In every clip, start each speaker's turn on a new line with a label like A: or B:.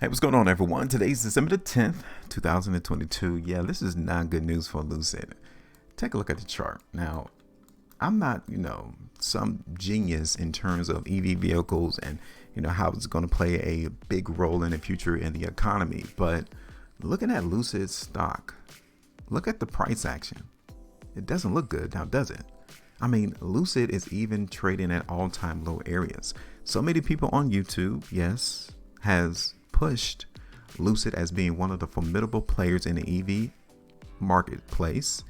A: Hey, what's going on, everyone? Today's December the 10th, 2022. Yeah, this is not good news for Lucid. Take a look at the chart. Now, I'm not, some genius in terms of EV vehicles and, how it's going to play a big role in the future in the economy. But looking at Lucid's stock, look at the price action. It doesn't look good now, does it? I mean, Lucid is even trading at all-time low areas. So many people on YouTube, yes, has pushed Lucid as being one of the formidable players in the EV marketplace.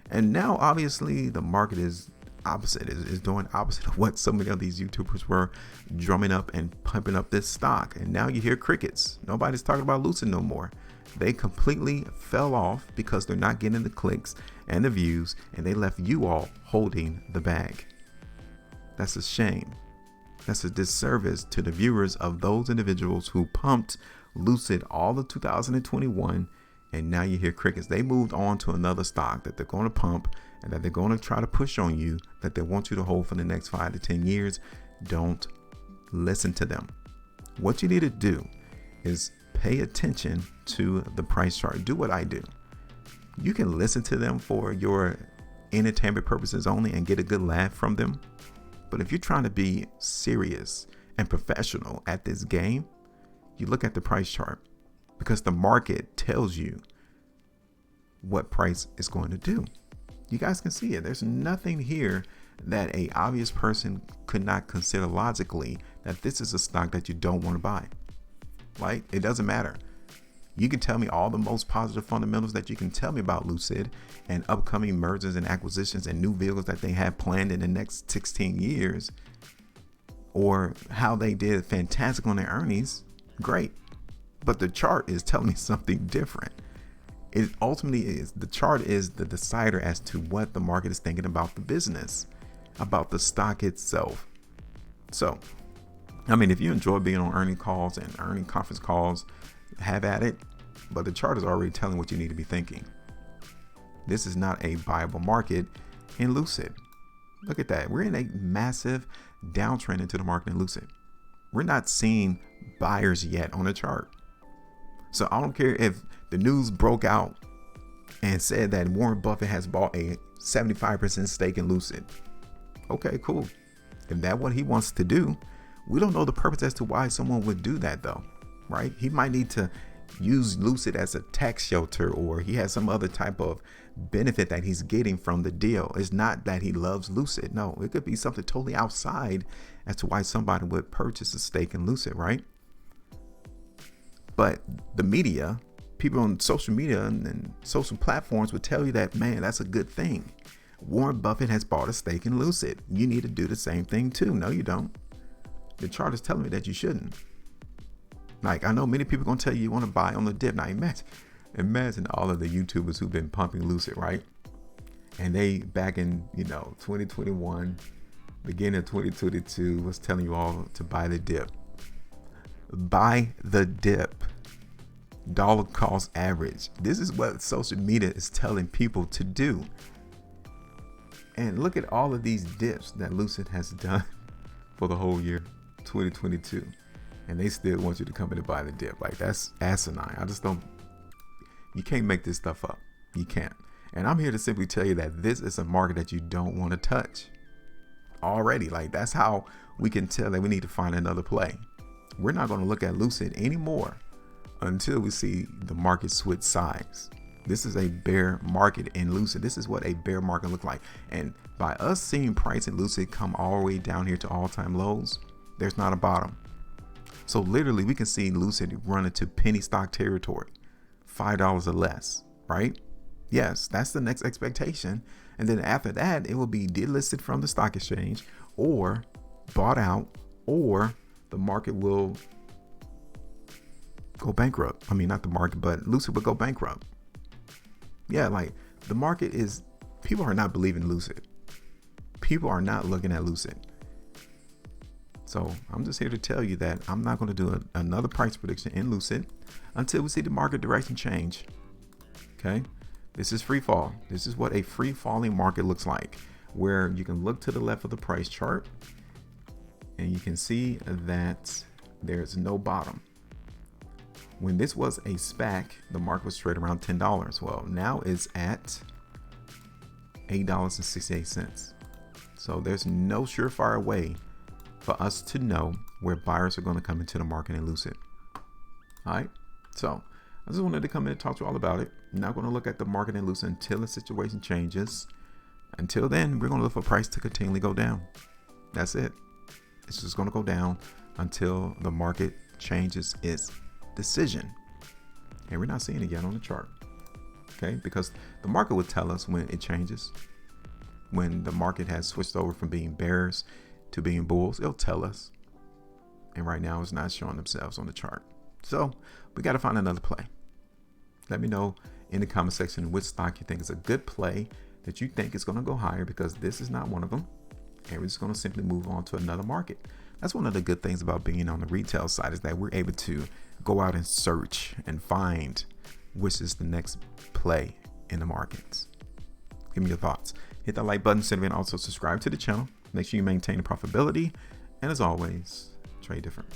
A: And now obviously the market is opposite, is doing opposite of what so many of these YouTubers were drumming up and pumping up this stock. And now you hear crickets. Nobody's talking about Lucid no more. They completely fell off because they're not getting the clicks and the views, and they left you all holding the bag. That's a shame. That's a disservice to the viewers of those individuals who pumped Lucid all of 2021, and now you hear crickets. They moved on to another stock that they're going to pump and that they're going to try to push on you, that they want you to hold for the next 5 to 10 years. Don't listen to them. What you need to do is pay attention to the price chart. Do what I do. You can listen to them for your entertainment purposes only and get a good laugh from them. But if you're trying to be serious and professional at this game, you look at the price chart, because the market tells you what price is going to do. You guys can see it. There's nothing here that a obvious person could not consider logically that this is a stock that you don't want to buy. Like, it doesn't matter. You can tell me all the most positive fundamentals that you can tell me about Lucid and upcoming mergers and acquisitions and new vehicles that they have planned in the next 16 years, or how they did fantastic on their earnings. Great. But the chart is telling me something different. It ultimately is. The chart is the decider as to what the market is thinking about the business, about the stock itself. So, I mean, if you enjoy being on earning calls and earning conference calls, have at it, but the chart is already telling what you need to be thinking. This is not a viable market in Lucid. Look at that. We're in a massive downtrend into the market in Lucid. We're not seeing buyers yet on the chart. So I don't care if the news broke out and said that Warren Buffett has bought a 75% stake in Lucid. Okay, cool. If that's what he wants to do, we don't know the purpose as to why someone would do that though. Right? He might need to use Lucid as a tax shelter, or he has some other type of benefit that he's getting from the deal. It's not that he loves Lucid. No, it could be something totally outside as to why somebody would purchase a stake in Lucid, right? But the media, people on social media and social platforms would tell you that, man, that's a good thing. Warren Buffett has bought a stake in Lucid. You need to do the same thing too. No, you don't. The chart is telling me that you shouldn't. Like, I know many people are going to tell you want to buy on the dip. Now imagine all of the YouTubers who've been pumping Lucid, right? And they back in, 2021, beginning of 2022 was telling you all to buy the dip. Buy the dip. Dollar cost average. This is what social media is telling people to do. And look at all of these dips that Lucid has done for the whole year 2022. And they still want you to come in and buy the dip. Like, that's asinine. You can't make this stuff up. You can't. And I'm here to simply tell you that this is a market that you don't want to touch already. Like, that's how we can tell that we need to find another play. We're not going to look at Lucid anymore until we see the market switch sides. This is a bear market in Lucid. This is what a bear market looks like. And by us seeing price in Lucid come all the way down here to all-time lows, there's not a bottom. So literally we can see Lucid run into penny stock territory, $5 or less, right? Yes, that's the next expectation. And then after that, it will be delisted from the stock exchange or bought out, or the market will go bankrupt. I mean, not the market, but Lucid will go bankrupt. Yeah, like the market is, people are not believing Lucid. People are not looking at Lucid. So I'm just here to tell you that I'm not going to do another price prediction in Lucid until we see the market direction change. Okay. This is free fall. This is what a free falling market looks like, where you can look to the left of the price chart and you can see that there's no bottom. When this was a SPAC, the market was trading around $10. Well, now it's at $8.68. So there's no surefire way for us to know where buyers are going to come into the market in Lucid. All right. So I just wanted to come in and talk to you all about it. I'm not going to look at the market in Lucid until the situation changes. Until then, we're going to look for price to continually go down. That's it. It's just going to go down until the market changes its decision. And we're not seeing it yet on the chart. Okay, because the market will tell us when it changes. When the market has switched over from being bears to being bulls, it'll tell us. And right now it's not showing themselves on the chart. So we got to find another play. Let me know in the comment section which stock you think is a good play that you think is going to go higher, because this is not one of them. And we're just going to simply move on to another market. That's one of the good things about being on the retail side, is that we're able to go out and search and find which is the next play in the markets. Give me your thoughts. Hit that like button, and also subscribe to the channel. Make sure you maintain the profitability. And as always, trade different.